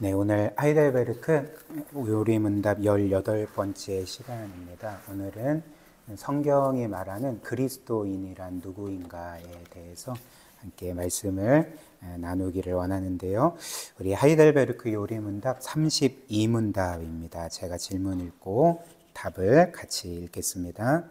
네, 오늘 하이델베르크 요리문답 18번째 시간입니다. 오늘은 성경이 말하는 그리스도인이란 누구인가에 대해서 함께 말씀을 나누기를 원하는데요. 우리 하이델베르크 요리문답 32문답입니다. 제가 질문 읽고 답을 같이 읽겠습니다.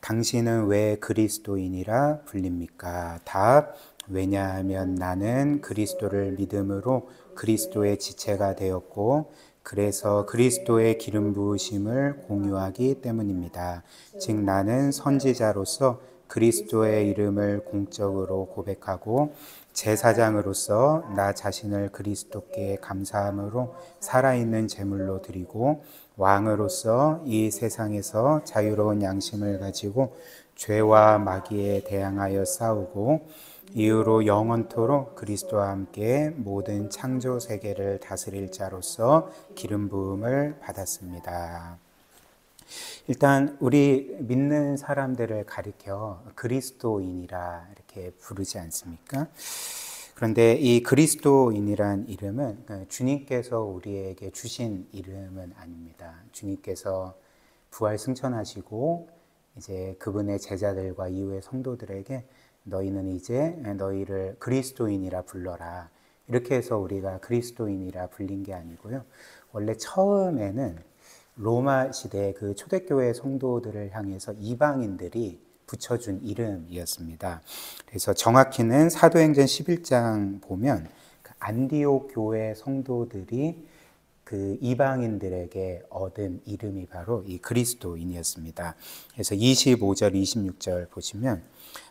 당신은 왜 그리스도인이라 불립니까? 답. 왜냐하면 나는 그리스도를 믿음으로 그리스도의 지체가 되었고 그래서 그리스도의 기름 부으심을 공유하기 때문입니다. 즉 나는 선지자로서 그리스도의 이름을 공적으로 고백하고 제사장으로서 나 자신을 그리스도께 감사함으로 살아있는 제물로 드리고 왕으로서 이 세상에서 자유로운 양심을 가지고 죄와 마귀에 대항하여 싸우고 이후로 영원토록 그리스도와 함께 모든 창조 세계를 다스릴 자로서 기름 부음을 받았습니다. 일단 우리 믿는 사람들을 가리켜 그리스도인이라 이렇게 부르지 않습니까? 그런데 이 그리스도인이란 이름은 주님께서 우리에게 주신 이름은 아닙니다. 주님께서 부활 승천하시고 이제 그분의 제자들과 이후의 성도들에게 너희는 이제 너희를 그리스도인이라 불러라. 이렇게 해서 우리가 그리스도인이라 불린 게 아니고요. 원래 처음에는 로마 시대 그 초대교회 성도들을 향해서 이방인들이 붙여준 이름이었습니다. 그래서 정확히는 사도행전 11장 보면 안디옥 교회 성도들이 그 이방인들에게 얻은 이름이 바로 이 그리스도인이었습니다. 그래서 25절, 26절 보시면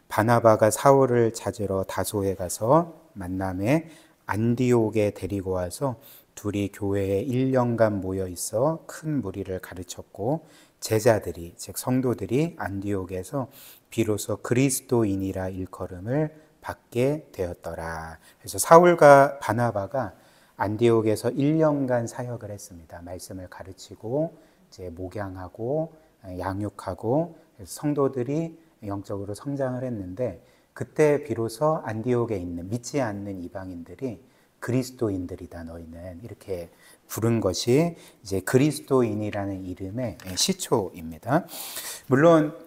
바나바가 사울을 찾으러 다소에 가서 만남에 안디옥에 데리고 와서 둘이 교회에 1년간 모여 있어 큰 무리를 가르쳤고 제자들이 즉 성도들이 안디옥에서 비로소 그리스도인이라 일컬음을 받게 되었더라. 그래서 사울과 바나바가 안디옥에서 1년간 사역을 했습니다. 말씀을 가르치고 이제 목양하고 양육하고 성도들이 영적으로 성장을 했는데 그때 비로소 안디옥에 있는 믿지 않는 이방인들이 그리스도인들이다 너희는 이렇게 부른 것이 이제 그리스도인이라는 이름의 시초입니다. 물론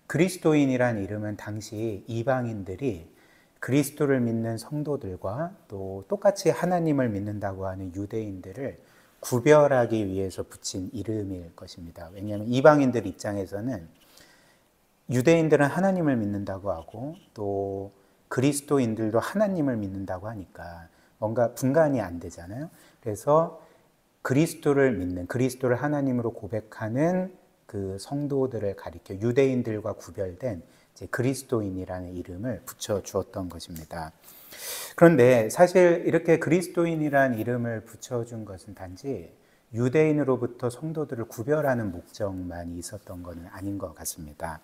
그리스도인이라는 이름은 당시 이방인들이 그리스도를 믿는 성도들과 또 똑같이 하나님을 믿는다고 하는 유대인들을 구별하기 위해서 붙인 이름일 것입니다. 왜냐하면 이방인들 입장에서는 유대인들은 하나님을 믿는다고 하고 또 그리스도인들도 하나님을 믿는다고 하니까 뭔가 분간이 안 되잖아요. 그래서 그리스도를 믿는, 그리스도를 하나님으로 고백하는 그 성도들을 가리켜 유대인들과 구별된 이제 그리스도인이라는 이름을 붙여 주었던 것입니다. 그런데 사실 이렇게 그리스도인이라는 이름을 붙여준 것은 단지 유대인으로부터 성도들을 구별하는 목적만 있었던 것은 아닌 것 같습니다.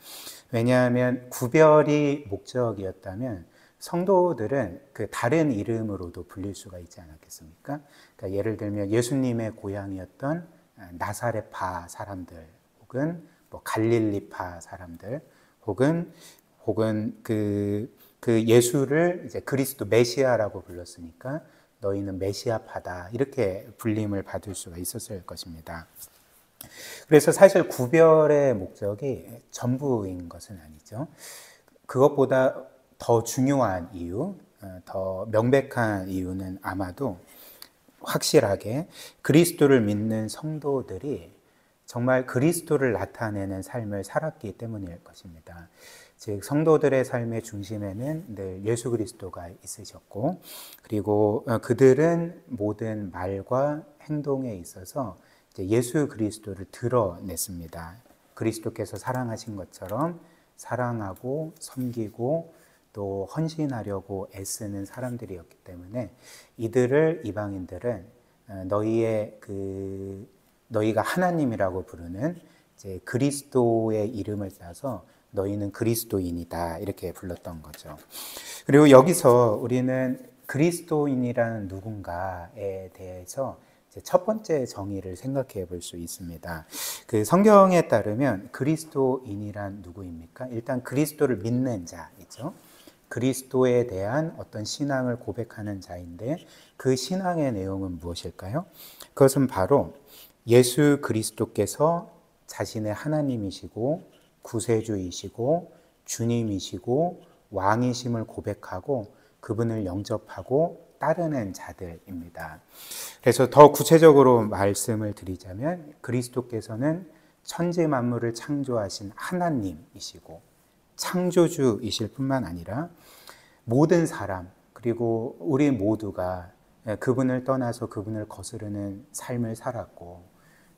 왜냐하면 구별이 목적이었다면 성도들은 그 다른 이름으로도 불릴 수가 있지 않았겠습니까? 그러니까 예를 들면 예수님의 고향이었던 나사렛파 사람들, 혹은 뭐 갈릴리파 사람들, 혹은 그 예수를 이제 그리스도 메시아라고 불렀으니까 너희는 메시아파다 이렇게 불림을 받을 수가 있었을 것입니다. 그래서 사실 구별의 목적이 전부인 것은 아니죠. 그것보다 더 중요한 이유, 더 명백한 이유는 아마도 확실하게 그리스도를 믿는 성도들이 정말 그리스도를 나타내는 삶을 살았기 때문일 것입니다. 즉 성도들의 삶의 중심에는 늘 예수 그리스도가 있으셨고 그리고 그들은 모든 말과 행동에 있어서 예수 그리스도를 드러냈습니다. 그리스도께서 사랑하신 것처럼 사랑하고 섬기고 또 헌신하려고 애쓰는 사람들이었기 때문에 이들을 이방인들은 너희가 하나님이라고 부르는 이제 그리스도의 이름을 따서 너희는 그리스도인이다 이렇게 불렀던 거죠. 그리고 여기서 우리는 그리스도인이라는 누군가에 대해서 이제 첫 번째 정의를 생각해 볼 수 있습니다. 그 성경에 따르면 그리스도인이란 누구입니까? 일단 그리스도를 믿는 자이죠. 그리스도에 대한 어떤 신앙을 고백하는 자인데 그 신앙의 내용은 무엇일까요? 그것은 바로 예수 그리스도께서 자신의 하나님이시고 구세주이시고 주님이시고 왕이심을 고백하고 그분을 영접하고 따르는 자들입니다. 그래서 더 구체적으로 말씀을 드리자면 그리스도께서는 천지 만물을 창조하신 하나님이시고 창조주이실 뿐만 아니라 모든 사람 그리고 우리 모두가 그분을 떠나서 그분을 거스르는 삶을 살았고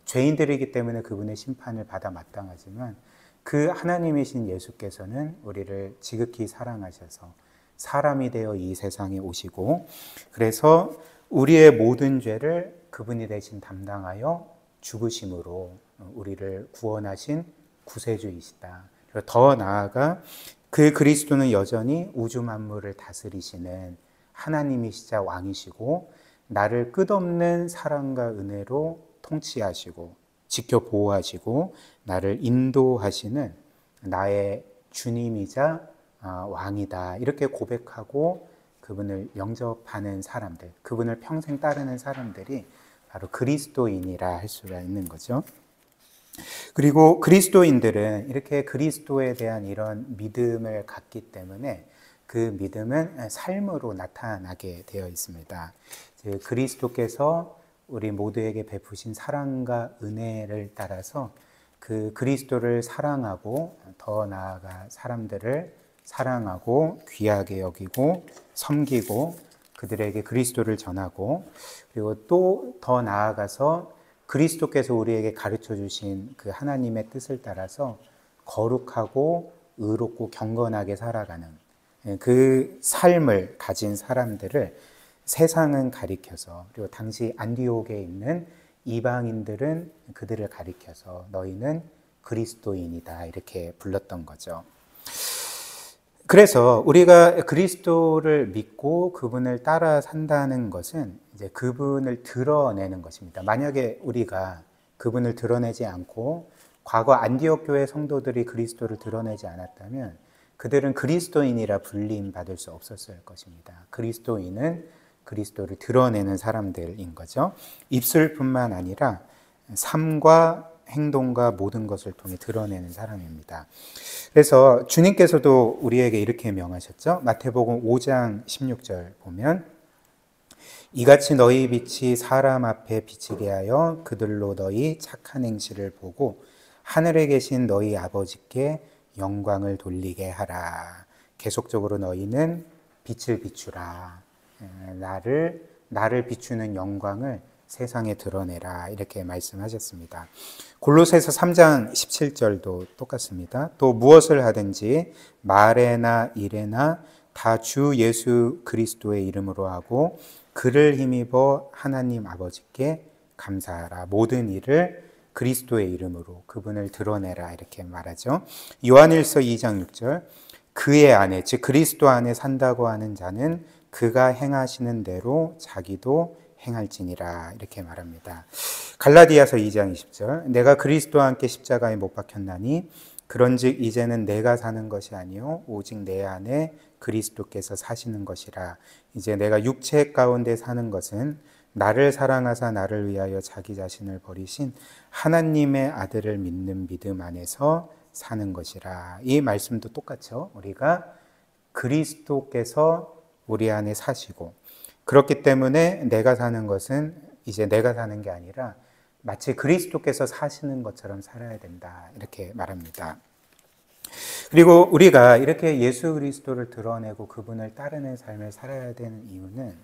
죄인들이기 때문에 그분의 심판을 받아 마땅하지만 그 하나님이신 예수께서는 우리를 지극히 사랑하셔서 사람이 되어 이 세상에 오시고 그래서 우리의 모든 죄를 그분이 대신 담당하여 죽으심으로 우리를 구원하신 구세주이시다. 그리고 더 나아가 그 그리스도는 여전히 우주 만물을 다스리시는 하나님이시자 왕이시고 나를 끝없는 사랑과 은혜로 통치하시고 지켜 보호하시고 나를 인도하시는 나의 주님이자 왕이다. 이렇게 고백하고 그분을 영접하는 사람들, 그분을 평생 따르는 사람들이 바로 그리스도인이라 할 수가 있는 거죠. 그리고 그리스도인들은 이렇게 그리스도에 대한 이런 믿음을 갖기 때문에 그 믿음은 삶으로 나타나게 되어 있습니다. 그리스도께서 우리 모두에게 베푸신 사랑과 은혜를 따라서 그 그리스도를 사랑하고 더 나아가 사람들을 사랑하고 귀하게 여기고 섬기고 그들에게 그리스도를 전하고 그리고 또 더 나아가서 그리스도께서 우리에게 가르쳐 주신 그 하나님의 뜻을 따라서 거룩하고 의롭고 경건하게 살아가는 그 삶을 가진 사람들을 세상은 가리켜서 그리고 당시 안디옥에 있는 이방인들은 그들을 가리켜서 너희는 그리스도인이다 이렇게 불렀던 거죠. 그래서 우리가 그리스도를 믿고 그분을 따라 산다는 것은 이제 그분을 드러내는 것입니다. 만약에 우리가 그분을 드러내지 않고 과거 안디옥 교회 성도들이 그리스도를 드러내지 않았다면 그들은 그리스도인이라 불림 받을 수 없었을 것입니다. 그리스도인은 그리스도를 드러내는 사람들인 거죠. 입술뿐만 아니라 삶과 행동과 모든 것을 통해 드러내는 사람입니다. 그래서 주님께서도 우리에게 이렇게 명하셨죠. 마태복음 5장 16절 보면 이같이 너희 빛이 사람 앞에 비치게 하여 그들로 너희 착한 행실을 보고 하늘에 계신 너희 아버지께 영광을 돌리게 하라. 계속적으로 너희는 빛을 비추라. 나를 비추는 영광을 세상에 드러내라 이렇게 말씀하셨습니다. 골로새서 3장 17절도 똑같습니다. 또 무엇을 하든지 말에나 일에나 다 주 예수 그리스도의 이름으로 하고 그를 힘입어 하나님 아버지께 감사하라. 모든 일을 그리스도의 이름으로 그분을 드러내라 이렇게 말하죠. 요한일서 2장 6절 그의 안에 즉 그리스도 안에 산다고 하는 자는 그가 행하시는 대로 자기도 행할지니라 이렇게 말합니다. 갈라디아서 2장 20절 내가 그리스도와 함께 십자가에 못 박혔나니 그런즉 이제는 내가 사는 것이 아니요 오직 내 안에 그리스도께서 사시는 것이라. 이제 내가 육체 가운데 사는 것은 나를 사랑하사 나를 위하여 자기 자신을 버리신 하나님의 아들을 믿는 믿음 안에서 사는 것이라. 이 말씀도 똑같죠. 우리가 그리스도께서 우리 안에 사시고 그렇기 때문에 내가 사는 것은 이제 내가 사는 게 아니라 마치 그리스도께서 사시는 것처럼 살아야 된다 이렇게 말합니다. 그리고 우리가 이렇게 예수 그리스도를 드러내고 그분을 따르는 삶을 살아야 되는 이유는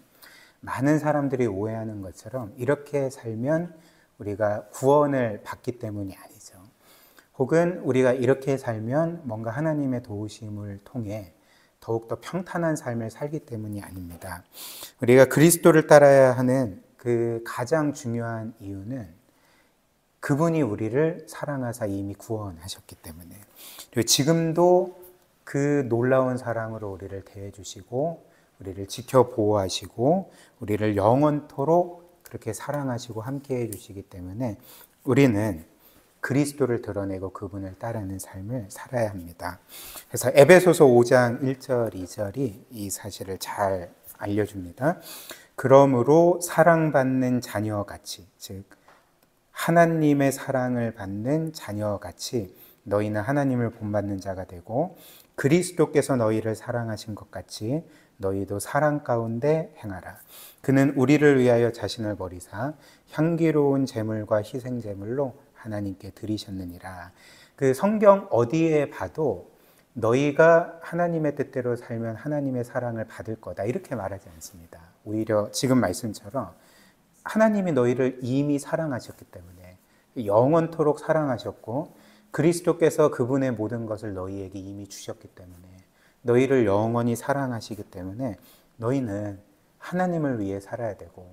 많은 사람들이 오해하는 것처럼 이렇게 살면 우리가 구원을 받기 때문이 아니죠. 혹은 우리가 이렇게 살면 뭔가 하나님의 도우심을 통해 더욱더 평탄한 삶을 살기 때문이 아닙니다. 우리가 그리스도를 따라야 하는 그 가장 중요한 이유는 그분이 우리를 사랑하사 이미 구원하셨기 때문에 그리고 지금도 그 놀라운 사랑으로 우리를 대해 주시고 우리를 지켜 보호하시고 우리를 영원토록 그렇게 사랑하시고 함께해 주시기 때문에 우리는 그리스도를 드러내고 그분을 따르는 삶을 살아야 합니다. 그래서 에베소서 5장 1절, 2절이 이 사실을 잘 알려줍니다. 그러므로 사랑받는 자녀같이, 즉 하나님의 사랑을 받는 자녀같이 너희는 하나님을 본받는 자가 되고 그리스도께서 너희를 사랑하신 것 같이 너희도 사랑 가운데 행하라. 그는 우리를 위하여 자신을 버리사 향기로운 제물과 희생 제물로 하나님께 드리셨느니라. 그 성경 어디에 봐도 너희가 하나님의 뜻대로 살면 하나님의 사랑을 받을 거다 이렇게 말하지 않습니다. 오히려 지금 말씀처럼 하나님이 너희를 이미 사랑하셨기 때문에 영원토록 사랑하셨고 그리스도께서 그분의 모든 것을 너희에게 이미 주셨기 때문에 너희를 영원히 사랑하시기 때문에 너희는 하나님을 위해 살아야 되고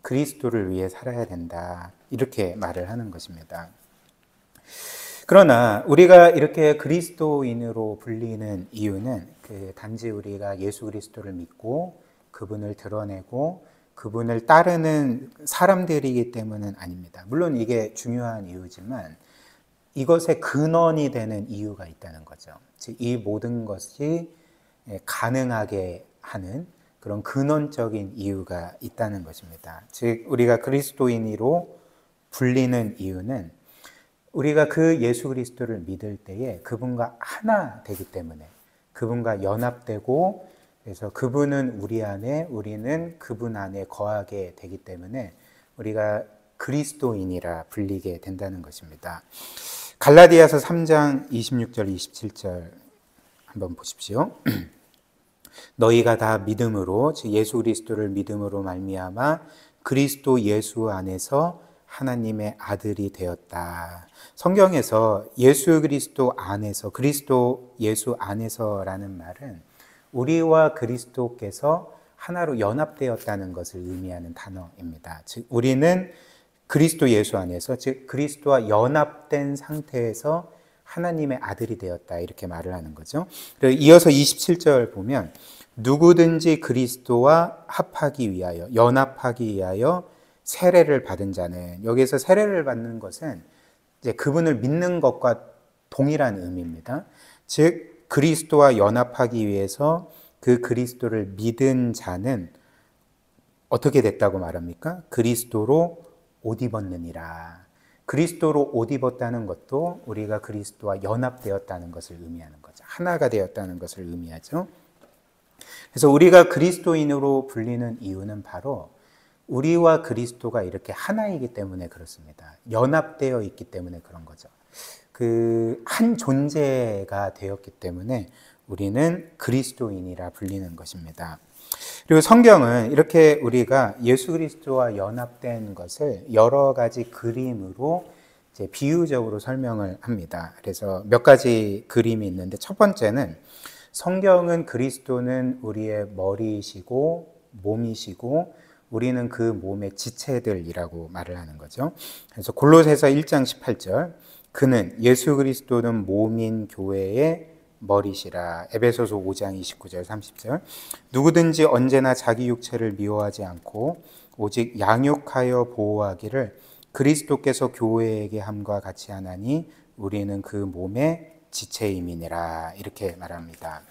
그리스도를 위해 살아야 된다 이렇게 말을 하는 것입니다. 그러나 우리가 이렇게 그리스도인으로 불리는 이유는 단지 우리가 예수 그리스도를 믿고 그분을 드러내고 그분을 따르는 사람들이기 때문은 아닙니다. 물론 이게 중요한 이유지만 이것의 근원이 되는 이유가 있다는 거죠. 즉, 이 모든 것이 가능하게 하는 그런 근원적인 이유가 있다는 것입니다. 즉, 우리가 그리스도인으로 불리는 이유는 우리가 그 예수 그리스도를 믿을 때에 그분과 하나 되기 때문에 그분과 연합되고 그래서 그분은 우리 안에 우리는 그분 안에 거하게 되기 때문에 우리가 그리스도인이라 불리게 된다는 것입니다. 갈라디아서 3장 26절 27절 한번 보십시오. 너희가 다 믿음으로 즉 예수 그리스도를 믿음으로 말미암아 그리스도 예수 안에서 하나님의 아들이 되었다. 성경에서 예수 그리스도 안에서 그리스도 예수 안에서라는 말은 우리와 그리스도께서 하나로 연합되었다는 것을 의미하는 단어입니다. 즉 우리는 그리스도 예수 안에서 즉 그리스도와 연합된 상태에서 하나님의 아들이 되었다 이렇게 말을 하는 거죠. 그리고 이어서 27절 보면 누구든지 그리스도와 합하기 위하여 연합하기 위하여 세례를 받은 자는 여기에서 세례를 받는 것은 이제 그분을 믿는 것과 동일한 의미입니다. 즉 그리스도와 연합하기 위해서 그 그리스도를 믿은 자는 어떻게 됐다고 말합니까? 그리스도로 옷 입었느니라. 그리스도로 옷 입었다는 것도 우리가 그리스도와 연합되었다는 것을 의미하는 거죠. 하나가 되었다는 것을 의미하죠. 그래서 우리가 그리스도인으로 불리는 이유는 바로 우리와 그리스도가 이렇게 하나이기 때문에 그렇습니다. 연합되어 있기 때문에 그런 거죠. 그 한 존재가 되었기 때문에 우리는 그리스도인이라 불리는 것입니다. 그리고 성경은 이렇게 우리가 예수 그리스도와 연합된 것을 여러 가지 그림으로 이제 비유적으로 설명을 합니다. 그래서 몇 가지 그림이 있는데 첫 번째는 성경은 그리스도는 우리의 머리이시고 몸이시고 우리는 그 몸의 지체들이라고 말을 하는 거죠. 그래서 골로새서 1장 18절 그는 예수 그리스도는 몸인 교회의 머리시라. 에베소서 5장 29절 30절 누구든지 언제나 자기 육체를 미워하지 않고 오직 양육하여 보호하기를 그리스도께서 교회에게 함과 같이 하나니 우리는 그 몸의 지체임이니라 이렇게 말합니다.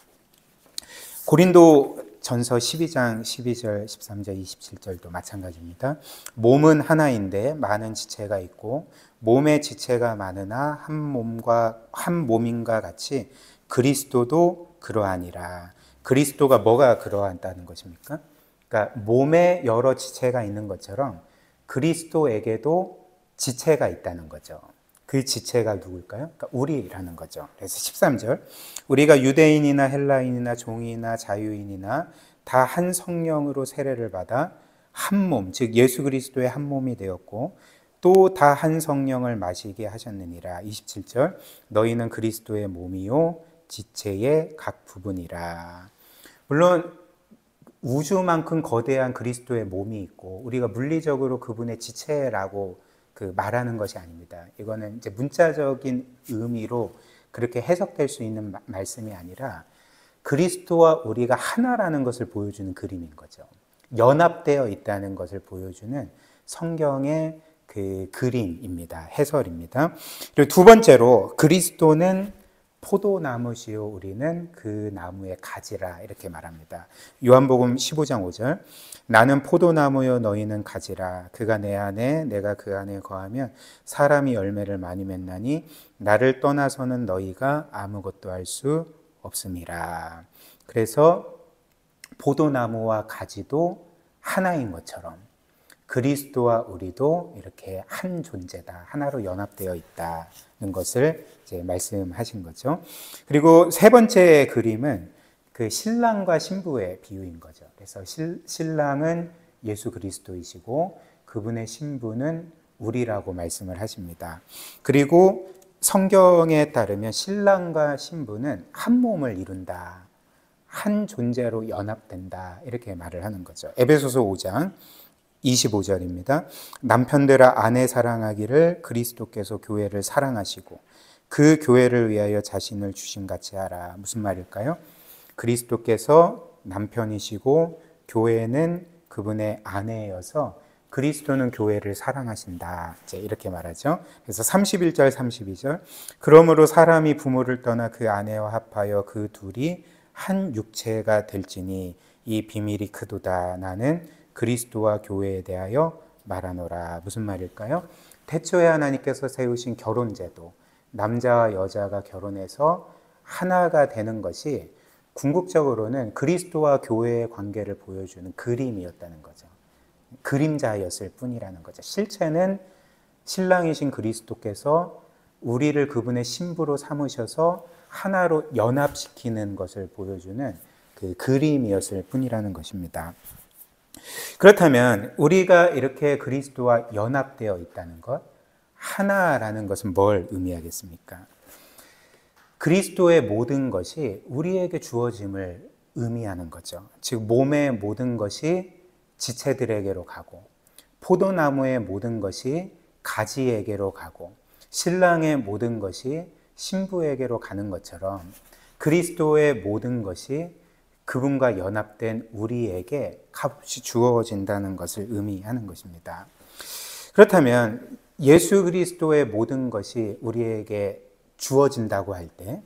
고린도 전서 12장 12절 13절 27절도 마찬가지입니다. 몸은 하나인데 많은 지체가 있고 몸의 지체가 많으나 한 몸인가 같이 그리스도도 그러하니라. 그리스도가 뭐가 그러하다는 것입니까? 그러니까 몸에 여러 지체가 있는 것처럼 그리스도에게도 지체가 있다는 거죠. 그 지체가 누굴까요? 그러니까 우리라는 거죠. 그래서 13절 우리가 유대인이나 헬라인이나 종이나 자유인이나 다 한 성령으로 세례를 받아 한 몸, 즉 예수 그리스도의 한 몸이 되었고 또 다 한 성령을 마시게 하셨느니라. 27절 너희는 그리스도의 몸이요 지체의 각 부분이라. 물론 우주만큼 거대한 그리스도의 몸이 있고 우리가 물리적으로 그분의 지체라고 말하는 것이 아닙니다. 이거는 이제 문자적인 의미로 그렇게 해석될 수 있는 말씀이 아니라 그리스도와 우리가 하나라는 것을 보여주는 그림인 거죠. 연합되어 있다는 것을 보여주는 성경의 그 그림입니다. 해설입니다. 그리고 두 번째로 그리스도는 포도나무시요 우리는 그 나무의 가지라 이렇게 말합니다. 요한복음 15장 5절 나는 포도나무요 너희는 가지라 그가 내 안에 내가 그 안에 거하면 사람이 열매를 많이 맺나니 나를 떠나서는 너희가 아무것도 할 수 없음이라. 그래서 포도나무와 가지도 하나인 것처럼 그리스도와 우리도 이렇게 한 존재다, 하나로 연합되어 있다는 것을 이제 말씀하신 거죠. 그리고 세 번째 그림은 그 신랑과 신부의 비유인 거죠. 그래서 신랑은 예수 그리스도이시고 그분의 신부는 우리라고 말씀을 하십니다. 그리고 성경에 따르면 신랑과 신부는 한 몸을 이룬다, 한 존재로 연합된다 이렇게 말을 하는 거죠. 에베소서 5장 25절입니다. 남편들아 아내 사랑하기를 그리스도께서 교회를 사랑하시고 그 교회를 위하여 자신을 주심같이 하라. 무슨 말일까요? 그리스도께서 남편이시고 교회는 그분의 아내여서 그리스도는 교회를 사랑하신다. 이제 이렇게 말하죠. 그래서 31절 32절 그러므로 사람이 부모를 떠나 그 아내와 합하여 그 둘이 한 육체가 될지니 이 비밀이 크도다. 나는 그리스도와 교회에 대하여 말하노라. 무슨 말일까요? 태초에 하나님께서 세우신 결혼제도, 남자와 여자가 결혼해서 하나가 되는 것이 궁극적으로는 그리스도와 교회의 관계를 보여주는 그림이었다는 거죠. 그림자였을 뿐이라는 거죠. 실체는 신랑이신 그리스도께서 우리를 그분의 신부로 삼으셔서 하나로 연합시키는 것을 보여주는 그 그림이었을 뿐이라는 것입니다. 그렇다면 우리가 이렇게 그리스도와 연합되어 있다는 것, 하나라는 것은 뭘 의미하겠습니까? 그리스도의 모든 것이 우리에게 주어짐을 의미하는 거죠. 즉 몸의 모든 것이 지체들에게로 가고 포도나무의 모든 것이 가지에게로 가고 신랑의 모든 것이 신부에게로 가는 것처럼 그리스도의 모든 것이 그분과 연합된 우리에게 값없이 주어진다는 것을 의미하는 것입니다. 그렇다면 예수 그리스도의 모든 것이 우리에게 주어진다고 할 때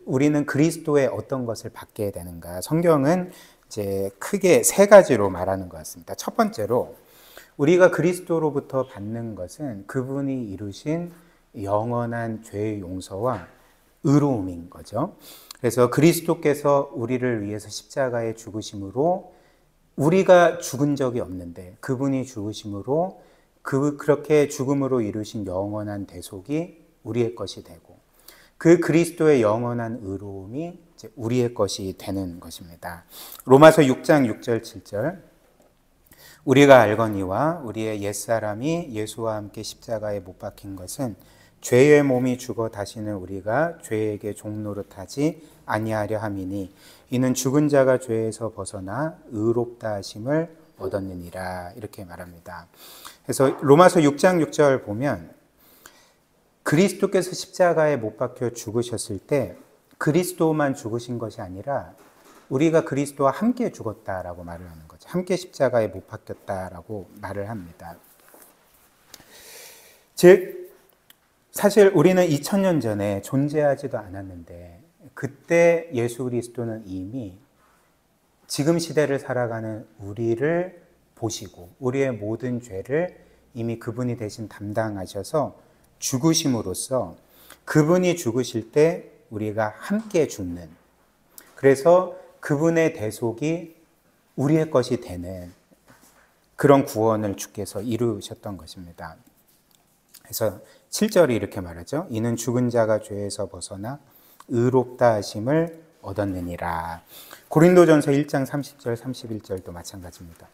우리는 그리스도의 어떤 것을 받게 되는가? 성경은 이제 크게 세 가지로 말하는 것 같습니다. 첫 번째로 우리가 그리스도로부터 받는 것은 그분이 이루신 영원한 죄의 용서와 의로움인 거죠. 그래서 그리스도께서 우리를 위해서 십자가에 죽으심으로 우리가 죽은 적이 없는데 그분이 죽으심으로 그렇게 죽음으로 이루신 영원한 대속이 우리의 것이 되고 그 그리스도의 영원한 의로움이 이제 우리의 것이 되는 것입니다. 로마서 6장 6절 7절 우리가 알거니와 우리의 옛사람이 예수와 함께 십자가에 못 박힌 것은 죄의 몸이 죽어 다시는 우리가 죄에게 종노릇하지 아니하려 함이니 이는 죽은 자가 죄에서 벗어나 의롭다 하심을 얻었느니라 이렇게 말합니다. 그래서 로마서 6장 6절 보면 그리스도께서 십자가에 못 박혀 죽으셨을 때 그리스도만 죽으신 것이 아니라 우리가 그리스도와 함께 죽었다라고 말을 하는 거죠. 함께 십자가에 못 박혔다라고 말을 합니다. 즉 사실 우리는 2000년 전에 존재하지도 않았는데 그때 예수 그리스도는 이미 지금 시대를 살아가는 우리를 보시고 우리의 모든 죄를 이미 그분이 대신 담당하셔서 죽으심으로써 그분이 죽으실 때 우리가 함께 죽는, 그래서 그분의 대속이 우리의 것이 되는 그런 구원을 주께서 이루셨던 것입니다. 그래서 7절이 이렇게 말하죠. 이는 죽은 자가 죄에서 벗어나 의롭다 하심을 얻었느니라. 고린도전서 1장 30절 31절도 마찬가지입니다.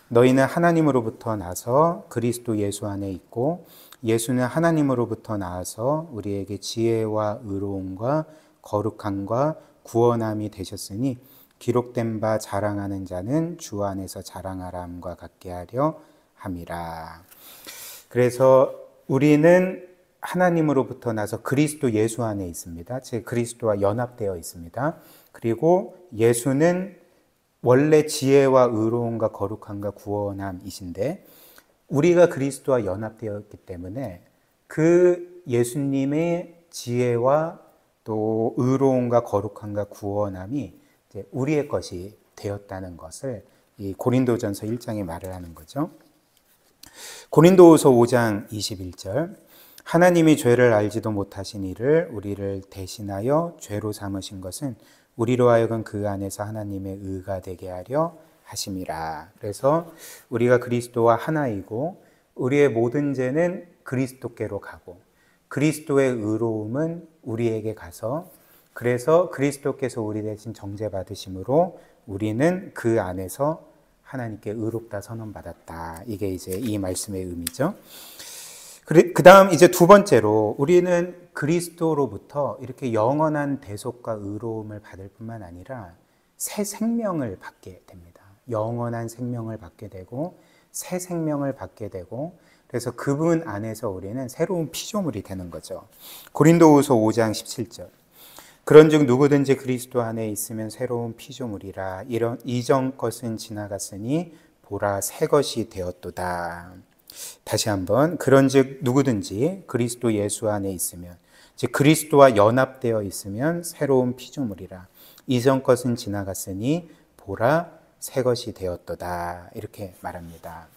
너희는 하나님으로부터 나서 그리스도 예수 안에 있고 예수는 하나님으로부터 나와서 우리에게 지혜와 의로움과 거룩함과 구원함이 되셨으니 기록된 바 자랑하는 자는 주 안에서 자랑하람과 같게 하려 함이라. 그래서 우리는 하나님으로부터 나서 그리스도 예수 안에 있습니다. 즉 그리스도와 연합되어 있습니다. 그리고 예수는 원래 지혜와 의로움과 거룩함과 구원함이신데 우리가 그리스도와 연합되었기 때문에 그 예수님의 지혜와 또 의로움과 거룩함과 구원함이 이제 우리의 것이 되었다는 것을 이 고린도전서 1장에 말을 하는 거죠. 고린도후서 5장 21절 하나님이 죄를 알지도 못하신 이를 우리를 대신하여 죄로 삼으신 것은 우리로 하여금 그 안에서 하나님의 의가 되게 하려 하심이라. 그래서 우리가 그리스도와 하나이고 우리의 모든 죄는 그리스도께로 가고 그리스도의 의로움은 우리에게 가서 그래서 그리스도께서 우리 대신 정죄받으심으로 우리는 그 안에서 하나님께 의롭다 선언받았다. 이게 이제 이 말씀의 의미죠. 그 다음 이제 두 번째로 우리는 그리스도로부터 이렇게 영원한 대속과 의로움을 받을 뿐만 아니라 새 생명을 받게 됩니다. 영원한 생명을 받게 되고 새 생명을 받게 되고 그래서 그분 안에서 우리는 새로운 피조물이 되는 거죠. 고린도후서 5장 17절 그런즉 누구든지 그리스도 안에 있으면 새로운 피조물이라 이런 이전 것은 지나갔으니 보라 새 것이 되었도다. 다시 한번 그런즉 누구든지 그리스도 예수 안에 있으면 즉 그리스도와 연합되어 있으면 새로운 피조물이라 이전 것은 지나갔으니 보라 새 것이 되었도다. 이렇게 말합니다.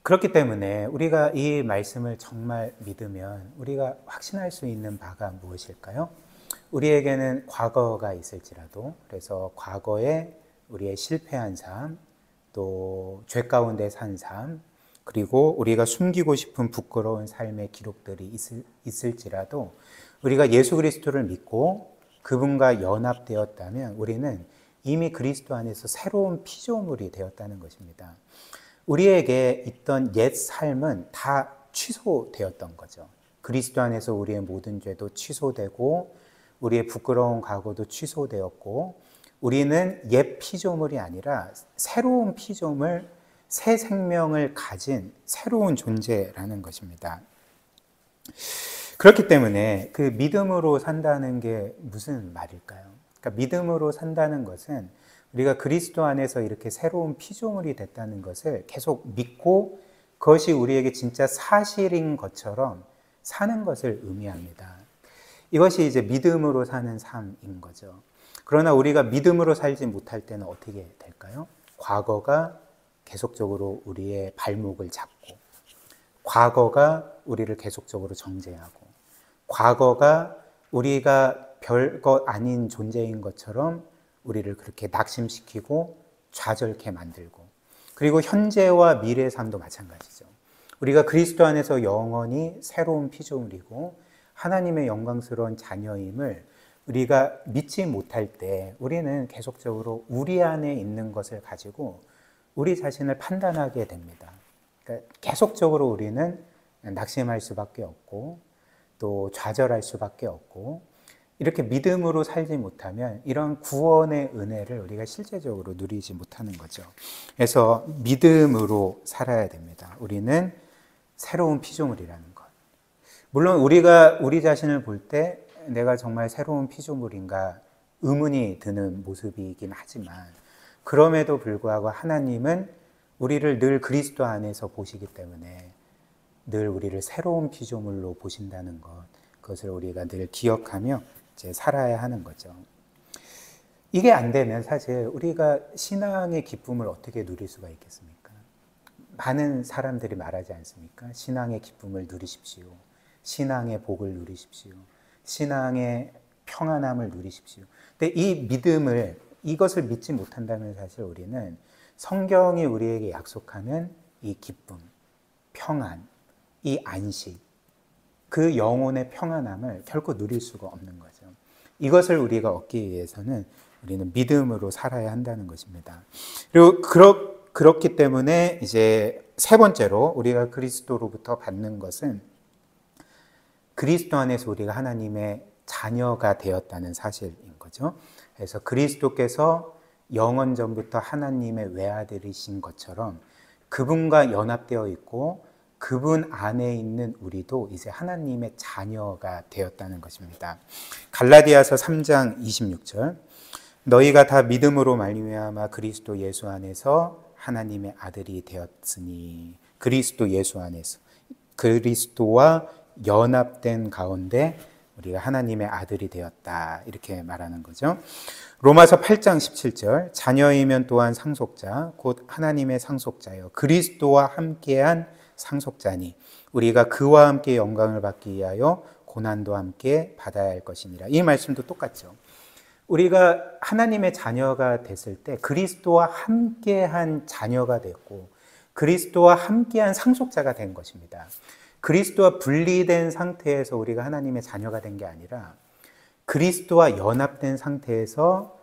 그렇기 때문에 우리가 이 말씀을 정말 믿으면 우리가 확신할 수 있는 바가 무엇일까요? 우리에게는 과거가 있을지라도 그래서 과거에 우리의 실패한 삶, 또 죄 가운데 산 삶, 그리고 우리가 숨기고 싶은 부끄러운 삶의 기록들이 있을지라도 우리가 예수 그리스도를 믿고 그분과 연합되었다면 우리는 이미 그리스도 안에서 새로운 피조물이 되었다는 것입니다. 우리에게 있던 옛 삶은 다 취소되었던 거죠. 그리스도 안에서 우리의 모든 죄도 취소되고 우리의 부끄러운 과거도 취소되었고 우리는 옛 피조물이 아니라 새로운 피조물, 새 생명을 가진 새로운 존재라는 것입니다. 그렇기 때문에 그 믿음으로 산다는 게 무슨 말일까요? 그러니까 믿음으로 산다는 것은 우리가 그리스도 안에서 이렇게 새로운 피조물이 됐다는 것을 계속 믿고 그것이 우리에게 진짜 사실인 것처럼 사는 것을 의미합니다. 이것이 이제 믿음으로 사는 삶인 거죠. 그러나 우리가 믿음으로 살지 못할 때는 어떻게 될까요? 과거가 계속적으로 우리의 발목을 잡고 과거가 우리를 계속적으로 정죄하고 과거가 우리가 별것 아닌 존재인 것처럼 우리를 그렇게 낙심시키고 좌절케 만들고 그리고 현재와 미래의 삶도 마찬가지죠. 우리가 그리스도 안에서 영원히 새로운 피조물이고 하나님의 영광스러운 자녀임을 우리가 믿지 못할 때 우리는 계속적으로 우리 안에 있는 것을 가지고 우리 자신을 판단하게 됩니다. 그러니까 계속적으로 우리는 낙심할 수밖에 없고 또 좌절할 수밖에 없고 이렇게 믿음으로 살지 못하면 이런 구원의 은혜를 우리가 실제적으로 누리지 못하는 거죠. 그래서 믿음으로 살아야 됩니다. 우리는 새로운 피조물이라는 것. 물론 우리가 우리 자신을 볼 때 내가 정말 새로운 피조물인가 의문이 드는 모습이긴 하지만 그럼에도 불구하고 하나님은 우리를 늘 그리스도 안에서 보시기 때문에 늘 우리를 새로운 피조물로 보신다는 것, 그것을 우리가 늘 기억하며 이제 살아야 하는 거죠. 이게 안 되면 사실 우리가 신앙의 기쁨을 어떻게 누릴 수가 있겠습니까? 많은 사람들이 말하지 않습니까? 신앙의 기쁨을 누리십시오. 신앙의 복을 누리십시오. 신앙의 평안함을 누리십시오. 근데 이 믿음을, 이것을 믿지 못한다면 사실 우리는 성경이 우리에게 약속하는 이 기쁨, 평안, 이 안식, 그 영혼의 평안함을 결코 누릴 수가 없는 거죠. 이것을 우리가 얻기 위해서는 우리는 믿음으로 살아야 한다는 것입니다. 그리고 그렇기 때문에 이제 세 번째로 우리가 그리스도로부터 받는 것은 그리스도 안에서 우리가 하나님의 자녀가 되었다는 사실인 거죠. 그래서 그리스도께서 영원 전부터 하나님의 외아들이신 것처럼 그분과 연합되어 있고 그분 안에 있는 우리도 이제 하나님의 자녀가 되었다는 것입니다. 갈라디아서 3장 26절 너희가 다 믿음으로 말미암아 그리스도 예수 안에서 하나님의 아들이 되었으니 그리스도 예수 안에서 그리스도와 연합된 가운데 우리가 하나님의 아들이 되었다 이렇게 말하는 거죠. 로마서 8장 17절 자녀이면 또한 상속자 곧 하나님의 상속자여 그리스도와 함께한 상속자니 우리가 그와 함께 영광을 받기 위하여 고난도 함께 받아야 할 것이니라. 이 말씀도 똑같죠. 우리가 하나님의 자녀가 됐을 때 그리스도와 함께한 자녀가 됐고 그리스도와 함께한 상속자가 된 것입니다. 그리스도와 분리된 상태에서 우리가 하나님의 자녀가 된 게 아니라 그리스도와 연합된 상태에서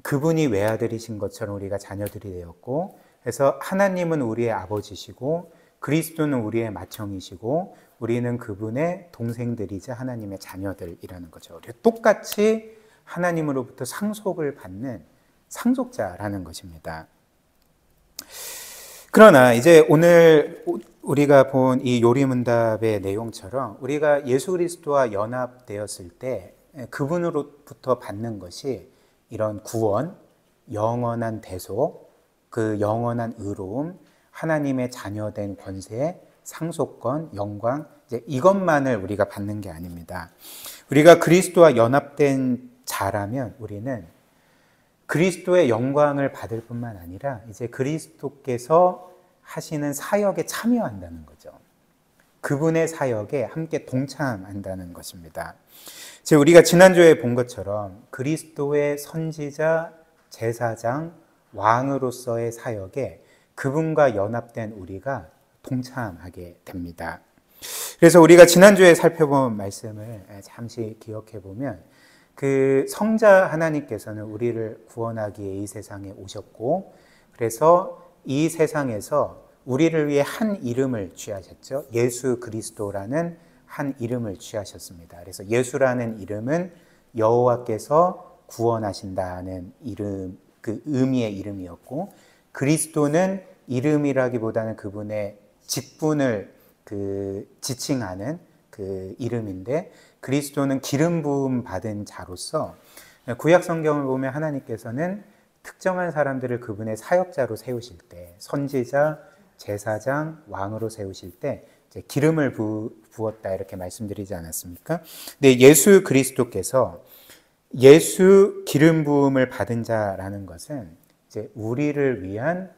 그분이 외아들이신 것처럼 우리가 자녀들이 되었고 그래서 하나님은 우리의 아버지시고 그리스도는 우리의 맏형이시고 우리는 그분의 동생들이자 하나님의 자녀들이라는 거죠. 우리가 똑같이 하나님으로부터 상속을 받는 상속자라는 것입니다. 그러나 이제 오늘 우리가 본 이 요리문답의 내용처럼 우리가 예수 그리스도와 연합되었을 때 그분으로부터 받는 것이 이런 구원, 영원한 대속, 그 영원한 의로움, 하나님의 자녀된 권세, 상속권, 영광 이제 이것만을 우리가 받는 게 아닙니다. 우리가 그리스도와 연합된 자라면 우리는 그리스도의 영광을 받을 뿐만 아니라 이제 그리스도께서 하시는 사역에 참여한다는 거죠. 그분의 사역에 함께 동참한다는 것입니다. 우리가 지난주에 본 것처럼 그리스도의 선지자, 제사장, 왕으로서의 사역에 그분과 연합된 우리가 동참하게 됩니다. 그래서 우리가 지난주에 살펴본 말씀을 잠시 기억해 보면 그 성자 하나님께서는 우리를 구원하기 위해 이 세상에 오셨고 그래서 이 세상에서 우리를 위해 한 이름을 취하셨죠. 예수 그리스도라는 한 이름을 취하셨습니다. 그래서 예수라는 이름은 여호와께서 구원하신다는 이름, 그 의미의 이름이었고 그리스도는 이름이라기보다는 그분의 직분을 지칭하는 그 이름인데 그리스도는 기름 부음 받은 자로서 구약 성경을 보면 하나님께서는 특정한 사람들을 그분의 사역자로 세우실 때 선지자, 제사장, 왕으로 세우실 때 이제 기름을 부었다 이렇게 말씀드리지 않았습니까? 근데 예수 그리스도께서 예수 기름 부음을 받은 자라는 것은 이제 우리를 위한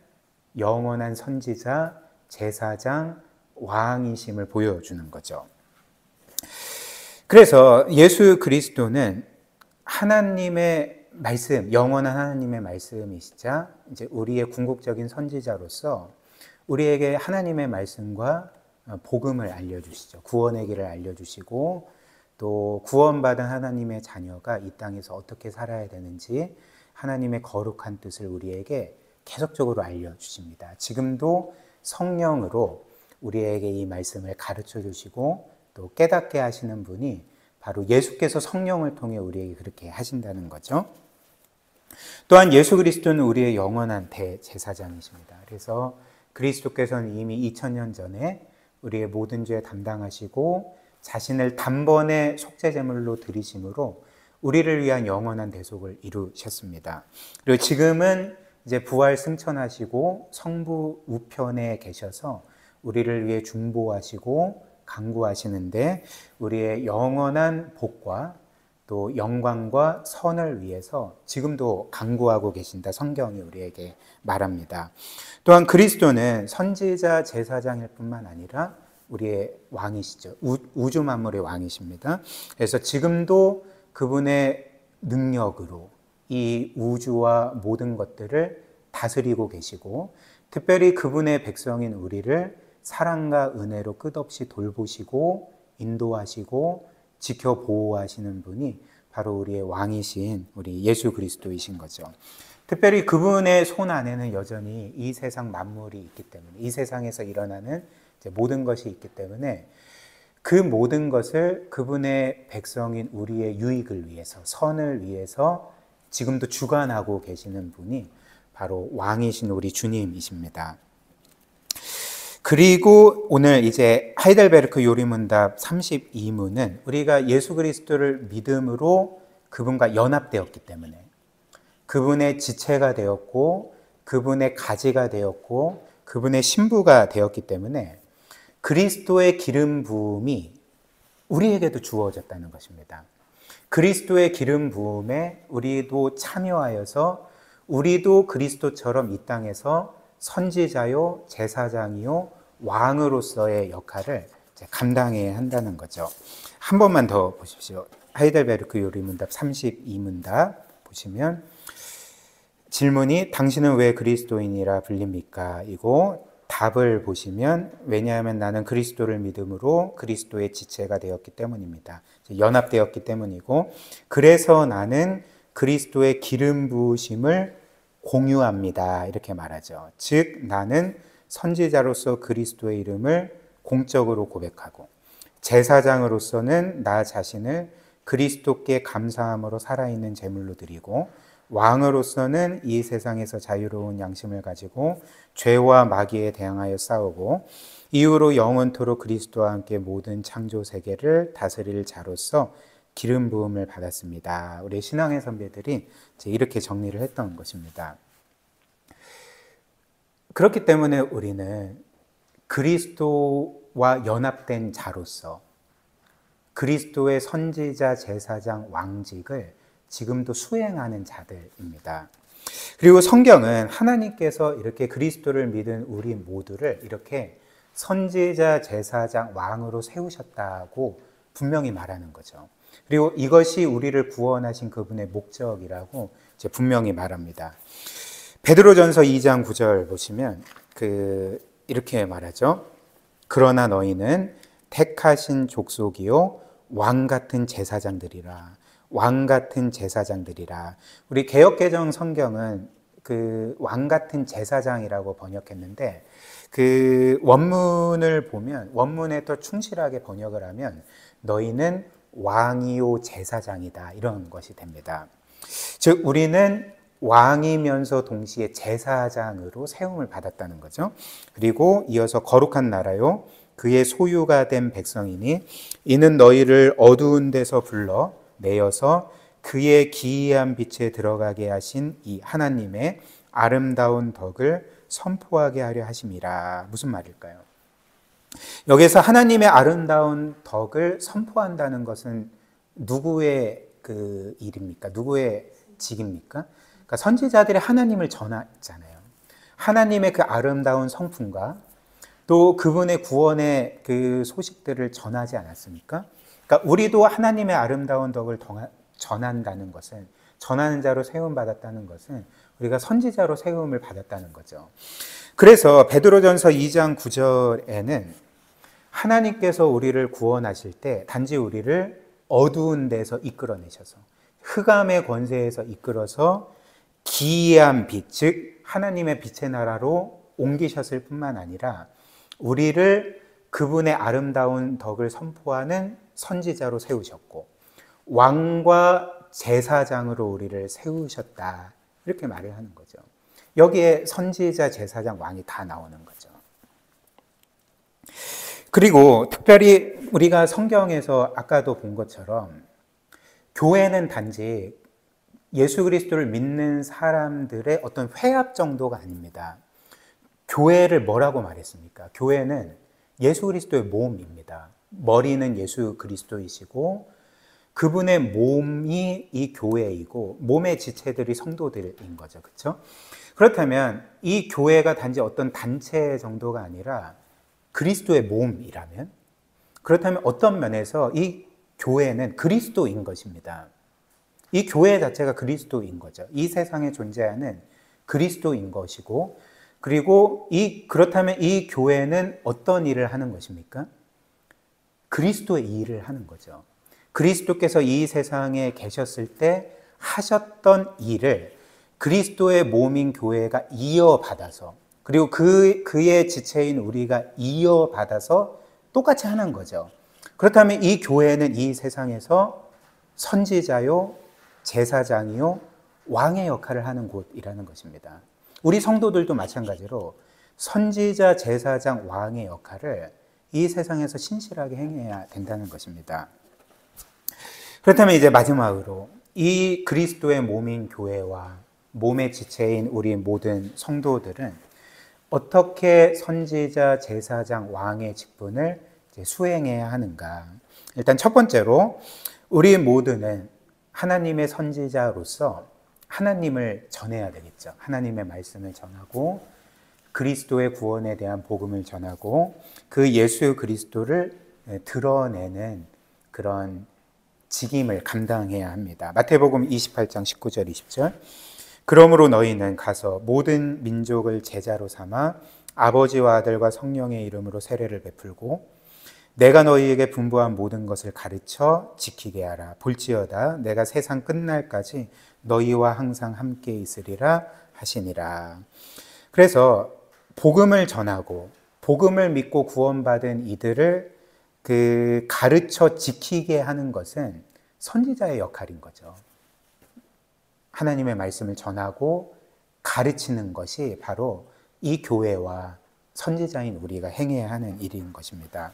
영원한 선지자, 제사장, 왕이심을 보여주는 거죠. 그래서 예수 그리스도는 하나님의 말씀, 영원한 하나님의 말씀이시자 이제 우리의 궁극적인 선지자로서 우리에게 하나님의 말씀과 복음을 알려주시죠. 구원의 길을 알려주시고 또 구원받은 하나님의 자녀가 이 땅에서 어떻게 살아야 되는지 하나님의 거룩한 뜻을 우리에게 계속적으로 알려주십니다. 지금도 성령으로 우리에게 이 말씀을 가르쳐 주시고 또 깨닫게 하시는 분이 바로 예수께서 성령을 통해 우리에게 그렇게 하신다는 거죠. 또한 예수 그리스도는 우리의 영원한 대제사장이십니다. 그래서 그리스도께서는 이미 2000년 전에 우리의 모든 죄 담당하시고 자신을 단번에 속죄제물로 드리심으로 우리를 위한 영원한 대속을 이루셨습니다. 그리고 지금은 이제 부활 승천하시고 성부 우편에 계셔서 우리를 위해 중보하시고 간구하시는데 우리의 영원한 복과 또 영광과 선을 위해서 지금도 간구하고 계신다 성경이 우리에게 말합니다. 또한 그리스도는 선지자 제사장일 뿐만 아니라 우리의 왕이시죠. 우주 만물의 왕이십니다. 그래서 지금도 그분의 능력으로 이 우주와 모든 것들을 다스리고 계시고 특별히 그분의 백성인 우리를 사랑과 은혜로 끝없이 돌보시고 인도하시고 지켜 보호하시는 분이 바로 우리의 왕이신 우리 예수 그리스도이신 거죠. 특별히 그분의 손 안에는 여전히 이 세상 만물이 있기 때문에 이 세상에서 일어나는 모든 것이 있기 때문에 그 모든 것을 그분의 백성인 우리의 유익을 위해서 선을 위해서 지금도 주관하고 계시는 분이 바로 왕이신 우리 주님이십니다. 그리고 오늘 이제 하이델베르크 요리문답 32문은 우리가 예수 그리스도를 믿음으로 그분과 연합되었기 때문에 그분의 지체가 되었고 그분의 가지가 되었고 그분의 신부가 되었기 때문에 그리스도의 기름 부음이 우리에게도 주어졌다는 것입니다. 그리스도의 기름 부음에 우리도 참여하여서 우리도 그리스도처럼 이 땅에서 선지자요, 제사장이요, 왕으로서의 역할을 감당해야 한다는 거죠. 한 번만 더 보십시오. 하이델베르크 요리문답 32문답 보시면 질문이 당신은 왜 그리스도인이라 불립니까? 이고 답을 보시면 왜냐하면 나는 그리스도를 믿음으로 그리스도의 지체가 되었기 때문입니다. 연합되었기 때문이고 그래서 나는 그리스도의 기름 부으심을 공유합니다. 이렇게 말하죠. 즉 나는 선지자로서 그리스도의 이름을 공적으로 고백하고 제사장으로서는 나 자신을 그리스도께 감사함으로 살아있는 제물로 드리고 왕으로서는 이 세상에서 자유로운 양심을 가지고 죄와 마귀에 대항하여 싸우고 이후로 영원토록 그리스도와 함께 모든 창조 세계를 다스릴 자로서 기름 부음을 받았습니다. 우리 신앙의 선배들이 이렇게 정리를 했던 것입니다. 그렇기 때문에 우리는 그리스도와 연합된 자로서 그리스도의 선지자, 제사장, 왕직을 지금도 수행하는 자들입니다. 그리고 성경은 하나님께서 이렇게 그리스도를 믿은 우리 모두를 이렇게 선지자, 제사장, 왕으로 세우셨다고 분명히 말하는 거죠. 그리고 이것이 우리를 구원하신 그분의 목적이라고 이제 분명히 말합니다. 베드로전서 2장 9절 보시면 이렇게 말하죠. 그러나 너희는 택하신 족속이요 왕 같은 제사장들이라. 왕 같은 제사장들이라. 우리 개역개정 성경은 왕 같은 제사장이라고 번역했는데 원문을 보면 원문에 더 충실하게 번역을 하면 너희는 왕이요 제사장이다 이런 것이 됩니다. 즉 우리는 왕이면서 동시에 제사장으로 세움을 받았다는 거죠. 그리고 이어서 거룩한 나라요 그의 소유가 된 백성이니 이는 너희를 어두운 데서 불러 내어서 그의 기이한 빛에 들어가게 하신 이 하나님의 아름다운 덕을 선포하게 하려 하심이라. 무슨 말일까요? 여기서 하나님의 아름다운 덕을 선포한다는 것은 누구의 일입니까? 누구의 직입니까? 그러니까 선지자들이 하나님을 전하잖아요. 하나님의 그 아름다운 성품과 또 그분의 구원의 그 소식들을 전하지 않았습니까? 그러니까 우리도 하나님의 아름다운 덕을 전한다는 것은 전하는 자로 세움 받았다는 것은 우리가 선지자로 세움을 받았다는 거죠. 그래서 베드로전서 2장 9절에는 하나님께서 우리를 구원하실 때 단지 우리를 어두운 데서 이끌어내셔서 흑암의 권세에서 이끌어서 기이한 빛, 즉 하나님의 빛의 나라로 옮기셨을 뿐만 아니라 우리를 그분의 아름다운 덕을 선포하는 선지자로 세우셨고 왕과 제사장으로 우리를 세우셨다 이렇게 말을 하는 거죠. 여기에 선지자, 제사장, 왕이 다 나오는 거죠. 그리고 특별히 우리가 성경에서 아까도 본 것처럼 교회는 단지 예수 그리스도를 믿는 사람들의 어떤 회합 정도가 아닙니다. 교회를 뭐라고 말했습니까? 교회는 예수 그리스도의 몸입니다. 머리는 예수 그리스도이시고 그분의 몸이 이 교회이고 몸의 지체들이 성도들인 거죠. 그렇죠? 그렇다면 이 교회가 단지 어떤 단체 정도가 아니라 그리스도의 몸이라면 그렇다면 어떤 면에서 이 교회는 그리스도인 것입니다. 이 교회 자체가 그리스도인 거죠. 이 세상에 존재하는 그리스도인 것이고 그리고 그렇다면 이 교회는 어떤 일을 하는 것입니까? 그리스도의 일을 하는 거죠. 그리스도께서 이 세상에 계셨을 때 하셨던 일을 그리스도의 몸인 교회가 이어받아서 그리고 그의 지체인 우리가 이어받아서 똑같이 하는 거죠. 그렇다면 이 교회는 이 세상에서 선지자요, 제사장이요, 왕의 역할을 하는 곳이라는 것입니다. 우리 성도들도 마찬가지로 선지자, 제사장, 왕의 역할을 이 세상에서 신실하게 행해야 된다는 것입니다. 그렇다면 이제 마지막으로 이 그리스도의 몸인 교회와 몸의 지체인 우리 모든 성도들은 어떻게 선지자, 제사장, 왕의 직분을 수행해야 하는가? 일단 첫 번째로 우리 모두는 하나님의 선지자로서 하나님을 전해야 되겠죠. 하나님의 말씀을 전하고 그리스도의 구원에 대한 복음을 전하고 그 예수 그리스도를 드러내는 그런 직임을 감당해야 합니다. 마태복음 28장 19절 20절. 그러므로 너희는 가서 모든 민족을 제자로 삼아 아버지와 아들과 성령의 이름으로 세례를 베풀고 내가 너희에게 분부한 모든 것을 가르쳐 지키게 하라. 볼지어다 내가 세상 끝날까지 너희와 항상 함께 있으리라 하시니라. 그래서 복음을 전하고 복음을 믿고 구원받은 이들을 가르쳐 지키게 하는 것은 선지자의 역할인 거죠. 하나님의 말씀을 전하고 가르치는 것이 바로 이 교회와 선지자인 우리가 행해야 하는 일인 것입니다.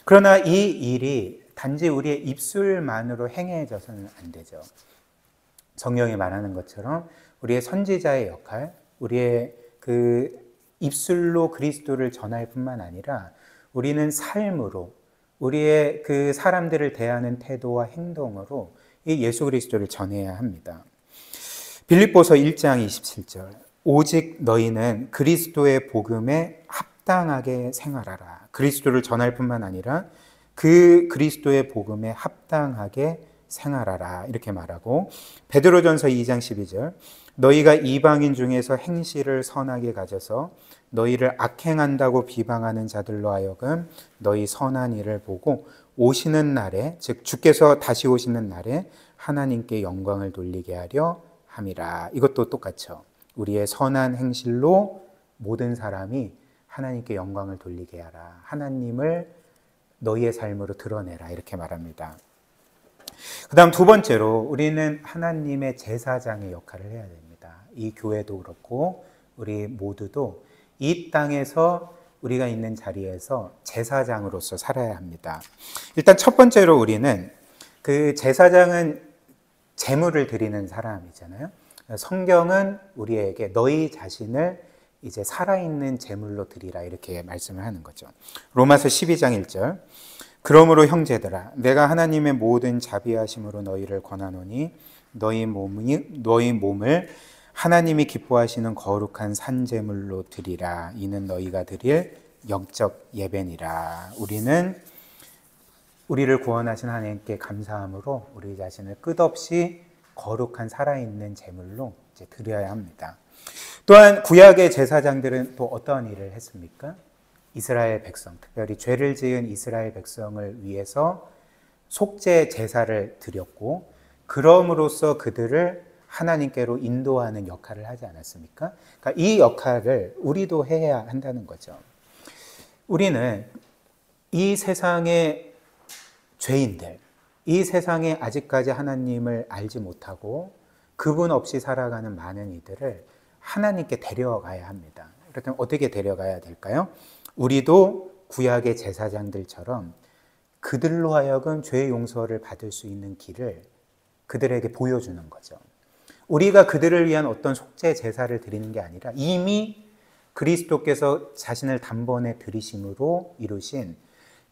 그러나 이 일이 단지 우리의 입술만으로 행해져서는 안 되죠. 성경이 말하는 것처럼 우리의 선지자의 역할, 우리의 입술로 그리스도를 전할 뿐만 아니라 우리는 삶으로, 우리의 사람들을 대하는 태도와 행동으로 이 예수 그리스도를 전해야 합니다. 빌립보서 1장 27절. 오직 너희는 그리스도의 복음에 합당하게 생활하라. 그리스도를 전할 뿐만 아니라 그 그리스도의 복음에 합당하게 생활하라. 이렇게 말하고 베드로전서 2장 12절. 너희가 이방인 중에서 행실을 선하게 가져서 너희를 악행한다고 비방하는 자들로 하여금 너희 선한 일을 보고 오시는 날에, 즉 주께서 다시 오시는 날에 하나님께 영광을 돌리게 하려 함이라. 이것도 똑같죠. 우리의 선한 행실로 모든 사람이 하나님께 영광을 돌리게 하라. 하나님을 너희의 삶으로 드러내라. 이렇게 말합니다. 그 다음 두 번째로 우리는 하나님의 제사장의 역할을 해야 됩니다. 이 교회도 그렇고 우리 모두도 이 땅에서 우리가 있는 자리에서 제사장으로서 살아야 합니다. 일단 첫 번째로 우리는 제사장은 제물을 드리는 사람이잖아요. 성경은 우리에게 너희 자신을 이제 살아있는 제물로 드리라 이렇게 말씀을 하는 거죠. 로마서 12장 1절. 그러므로 형제들아 내가 하나님의 모든 자비하심으로 너희를 권하노니 너희 몸을 하나님이 기뻐하시는 거룩한 산제물로 드리라. 이는 너희가 드릴 영적 예배니라. 우리를 구원하신 하나님께 감사함으로 우리 자신을 끝없이 거룩한 살아있는 제물로 이제 드려야 합니다. 또한 구약의 제사장들은 또 어떤 일을 했습니까? 이스라엘 백성, 특별히 죄를 지은 이스라엘 백성을 위해서 속죄 제사를 드렸고 그럼으로써 그들을 하나님께로 인도하는 역할을 하지 않았습니까? 그러니까 이 역할을 우리도 해야 한다는 거죠. 우리는 이 세상의 죄인들, 이 세상에 아직까지 하나님을 알지 못하고 그분 없이 살아가는 많은 이들을 하나님께 데려가야 합니다. 그렇다면 어떻게 데려가야 될까요? 우리도 구약의 제사장들처럼 그들로 하여금 죄 용서를 받을 수 있는 길을 그들에게 보여주는 거죠. 우리가 그들을 위한 어떤 속죄 제사를 드리는 게 아니라 이미 그리스도께서 자신을 단번에 들이심으로 이루신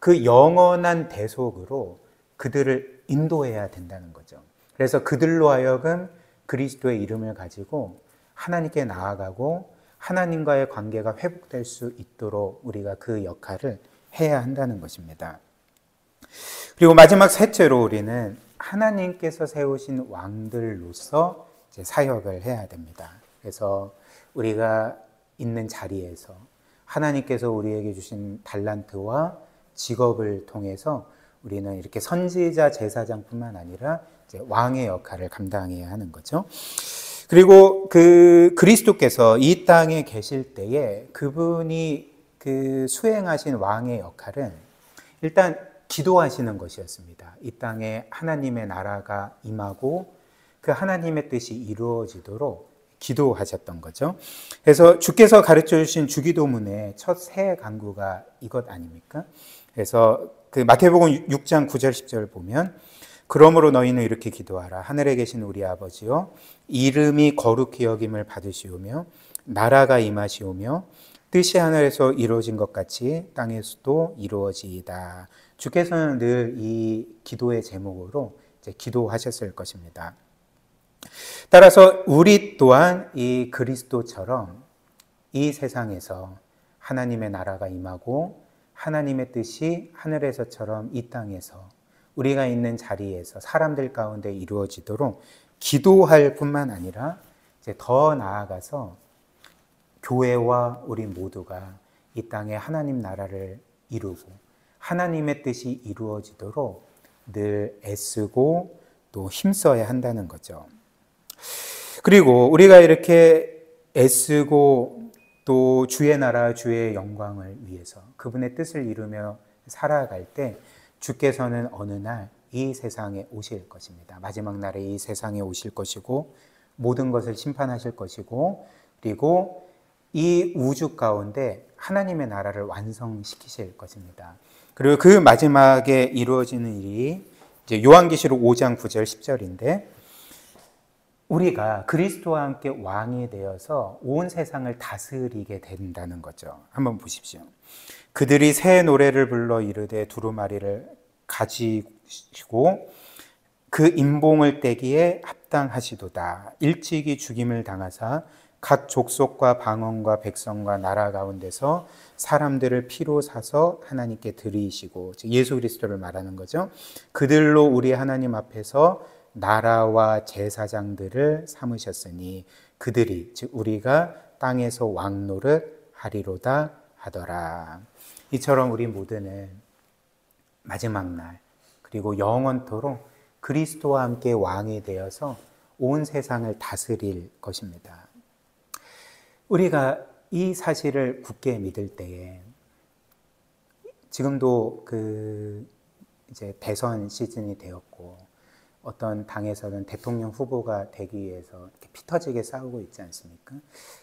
그 영원한 대속으로 그들을 인도해야 된다는 거죠. 그래서 그들로 하여금 그리스도의 이름을 가지고 하나님께 나아가고 하나님과의 관계가 회복될 수 있도록 우리가 그 역할을 해야 한다는 것입니다. 그리고 마지막 셋째로 우리는 하나님께서 세우신 왕들로서 이제 사역을 해야 됩니다. 그래서 우리가 있는 자리에서 하나님께서 우리에게 주신 달란트와 직업을 통해서 우리는 이렇게 선지자 제사장뿐만 아니라 이제 왕의 역할을 감당해야 하는 거죠. 그리고 그리스도께서 이 땅에 계실 때에 그분이 수행하신 왕의 역할은 일단 기도하시는 것이었습니다. 이 땅에 하나님의 나라가 임하고 그 하나님의 뜻이 이루어지도록 기도하셨던 거죠. 그래서 주께서 가르쳐 주신 주기도문의 첫 세 간구가 이것 아닙니까? 그래서 마태복음 6장 9절 10절 보면 그러므로 너희는 이렇게 기도하라. 하늘에 계신 우리 아버지여, 이름이 거룩히 여김을 받으시오며 나라가 임하시오며 뜻이 하늘에서 이루어진 것 같이 땅에서도 이루어지이다. 주께서는 늘 이 기도의 제목으로 이제 기도하셨을 것입니다. 따라서 우리 또한 이 그리스도처럼 이 세상에서 하나님의 나라가 임하고 하나님의 뜻이 하늘에서처럼 이 땅에서 우리가 있는 자리에서 사람들 가운데 이루어지도록 기도할 뿐만 아니라 이제 더 나아가서 교회와 우리 모두가 이 땅에 하나님 나라를 이루고 하나님의 뜻이 이루어지도록 늘 애쓰고 또 힘써야 한다는 거죠. 그리고 우리가 이렇게 애쓰고 또 주의 나라, 주의 영광을 위해서 그분의 뜻을 이루며 살아갈 때 주께서는 어느 날 이 세상에 오실 것입니다. 마지막 날에 이 세상에 오실 것이고 모든 것을 심판하실 것이고 그리고 이 우주 가운데 하나님의 나라를 완성시키실 것입니다. 그리고 그 마지막에 이루어지는 일이 이제 요한계시록 5장 9절 10절인데 우리가 그리스도와 함께 왕이 되어서 온 세상을 다스리게 된다는 거죠. 한번 보십시오. 그들이 새 노래를 불러 이르되 두루마리를 가지고 그 임봉을 떼기에 합당하시도다. 일찍이 죽임을 당하사 각 족속과 방언과 백성과 나라 가운데서 사람들을 피로 사서 하나님께 드리시고, 예수 그리스도를 말하는 거죠. 그들로 우리 하나님 앞에서 나라와 제사장들을 삼으셨으니 그들이 즉 우리가 땅에서 왕노릇 하리로다 하더라. 이처럼 우리 모두는 마지막 날 그리고 영원토록 그리스도와 함께 왕이 되어서 온 세상을 다스릴 것입니다. 우리가 이 사실을 굳게 믿을 때에 지금도 이제 대선 시즌이 되었고 어떤 당에서는 대통령 후보가 되기 위해서 이렇게 피 터지게 싸우고 있지 않습니까?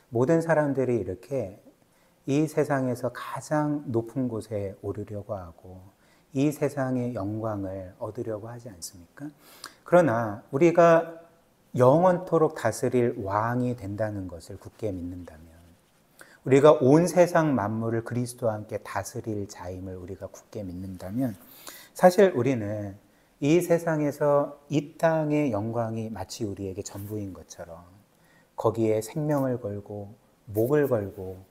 모든 사람들이 이렇게 이 세상에서 가장 높은 곳에 오르려고 하고 이 세상의 영광을 얻으려고 하지 않습니까? 그러나 우리가 영원토록 다스릴 왕이 된다는 것을 굳게 믿는다면 우리가 온 세상 만물을 그리스도와 함께 다스릴 자임을 우리가 굳게 믿는다면 사실 우리는 이 세상에서 이 땅의 영광이 마치 우리에게 전부인 것처럼 거기에 생명을 걸고 목을 걸고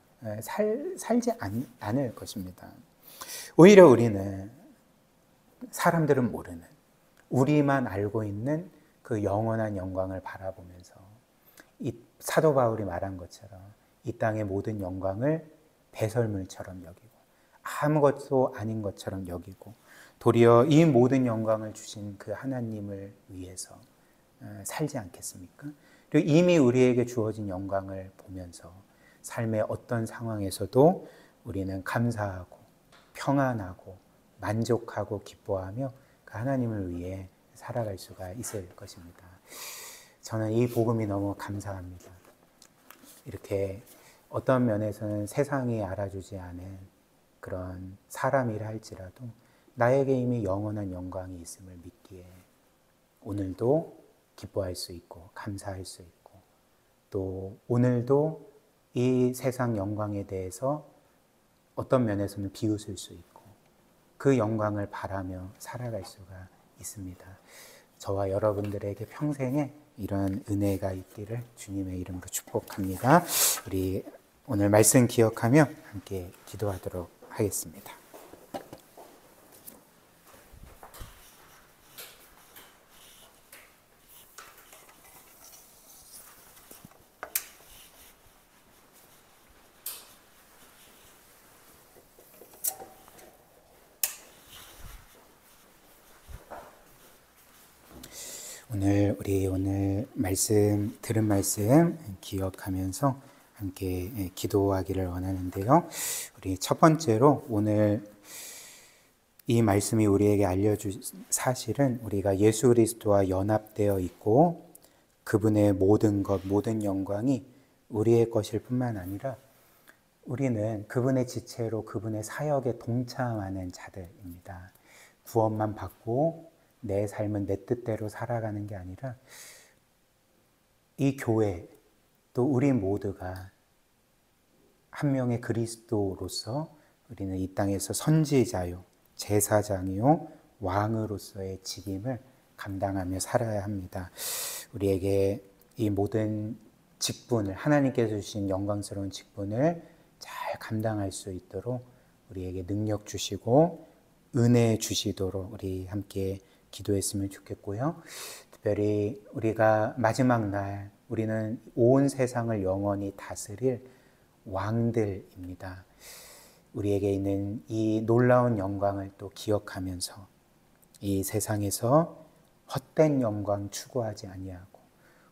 살지 않을 것입니다. 오히려 우리는 사람들은 모르는 우리만 알고 있는 그 영원한 영광을 바라보면서 이 사도 바울이 말한 것처럼 이 땅의 모든 영광을 배설물처럼 여기고 아무것도 아닌 것처럼 여기고 도리어 이 모든 영광을 주신 그 하나님을 위해서 살지 않겠습니까? 그리고 이미 우리에게 주어진 영광을 보면서 삶의 어떤 상황에서도 우리는 감사하고 평안하고 만족하고 기뻐하며 그 하나님을 위해 살아갈 수가 있을 것입니다. 저는 이 복음이 너무 감사합니다. 이렇게 어떤 면에서는 세상이 알아주지 않은 그런 사람이라 할지라도 나에게 이미 영원한 영광이 있음을 믿기에 오늘도 기뻐할 수 있고 감사할 수 있고 또 오늘도 이 세상 영광에 대해서 어떤 면에서는 비웃을 수 있고 그 영광을 바라며 살아갈 수가 있습니다. 저와 여러분들에게 평생에 이런 은혜가 있기를 주님의 이름으로 축복합니다. 우리 오늘 말씀 기억하며 함께 기도하도록 하겠습니다. 우리 오늘 들은 말씀 기억하면서 함께 기도하기를 원하는데요. 우리 첫 번째로 오늘 이 말씀이 우리에게 알려준 사실은 우리가 예수 그리스도와 연합되어 있고 그분의 모든 것, 모든 영광이 우리의 것일 뿐만 아니라 우리는 그분의 지체로 그분의 사역에 동참하는 자들입니다. 구원만 받고 내 삶은 내 뜻대로 살아가는 게 아니라 이 교회 또 우리 모두가 한 명의 그리스도로서 우리는 이 땅에서 선지자요, 제사장이요, 왕으로서의 직임을 감당하며 살아야 합니다. 우리에게 이 모든 직분을, 하나님께서 주신 영광스러운 직분을 잘 감당할 수 있도록 우리에게 능력 주시고 은혜 주시도록 우리 함께 기도했으면 좋겠고요. 특별히 우리가 마지막 날 우리는 온 세상을 영원히 다스릴 왕들입니다. 우리에게 있는 이 놀라운 영광을 또 기억하면서 이 세상에서 헛된 영광 추구하지 아니하고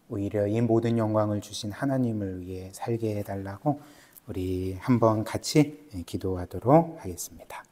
오히려 이 모든 영광을 주신 하나님을 위해 살게 해달라고 우리 한번 같이 기도하도록 하겠습니다.